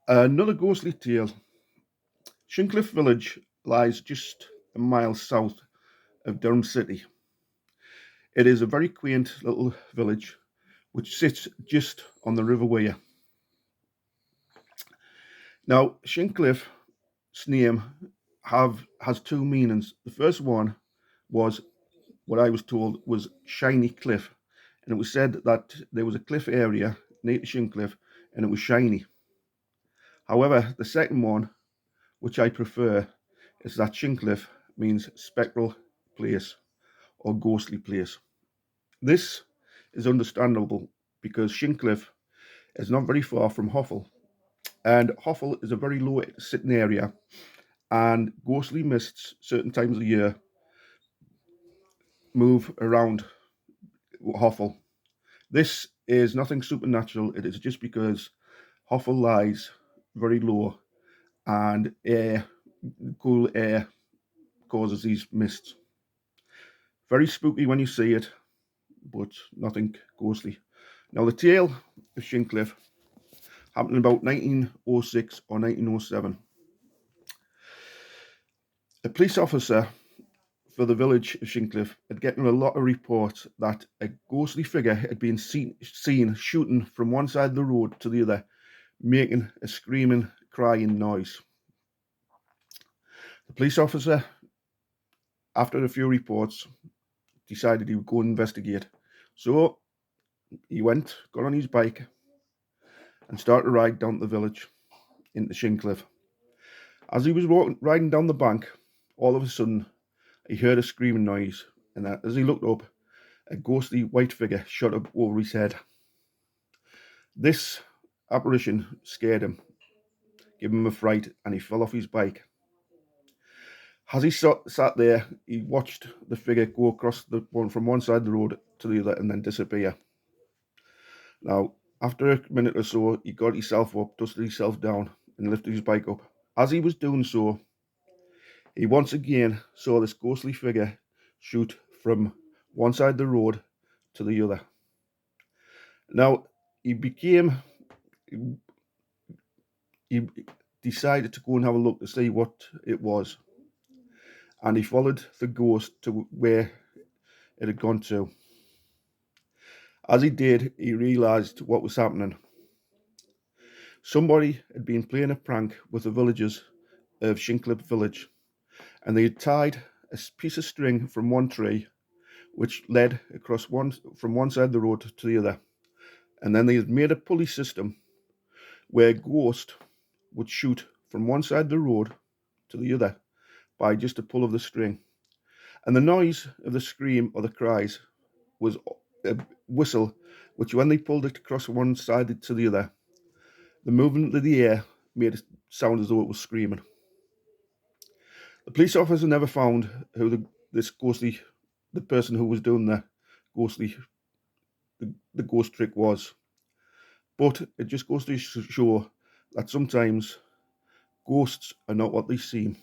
Another ghostly tale. Shincliffe village lies just a mile south of Durham City. It is a very quaint little village which sits just on the River Wear. Now, Shincliffe's name has two meanings. The first one was what I was told was shiny cliff, and it was said that there was a cliff area near to Shincliffe and it was shiny. However, the second one, which I prefer, is that Shincliffe means spectral place or ghostly place. This is understandable because Shincliffe is not very far from Hoffle, and Hoffle is a very low sitting area, and ghostly mists certain times of the year move around Hoffle. This is nothing supernatural, it is just because Hoffle lies very low and cool air causes these mists. Very spooky when you see it, but nothing ghostly. Now, the tale of Shincliffe happened in about 1906 or 1907. A police officer for the village of Shincliffe had gotten a lot of reports that a ghostly figure had been seen shooting from one side of the road to the other, making a screaming, crying noise. The police officer, after a few reports, decided he would go and investigate. So he got on his bike, and started to ride down the village into Shincliffe. As he was riding down the bank, all of a sudden he heard a screaming noise, and as he looked up, a ghostly white figure shot up over his head. This apparition scared him, gave him a fright, and he fell off his bike. As he sat there, he watched the figure go across from one side of the road to the other and then disappear. Now, after a minute or so, he got himself up, dusted himself down, and lifted his bike up. As he was doing so, he once again saw this ghostly figure shoot from one side of the road to the other. Now, he decided to go and have a look to see what it was, and he followed the ghost to where it had gone to. As he did, he realised what was happening. Somebody had been playing a prank with the villagers of Shincliffe village, and they had tied a piece of string from one tree which led across from one side of the road to the other, and then they had made a pulley system where a ghost would shoot from one side of the road to the other by just a pull of the string. And the noise of the scream or the cries was a whistle, which when they pulled it across one side to the other, the movement of the air made it sound as though it was screaming. The police officer never found who the person who was doing ghostly, the ghost trick was. But it just goes to show that sometimes ghosts are not what they seem.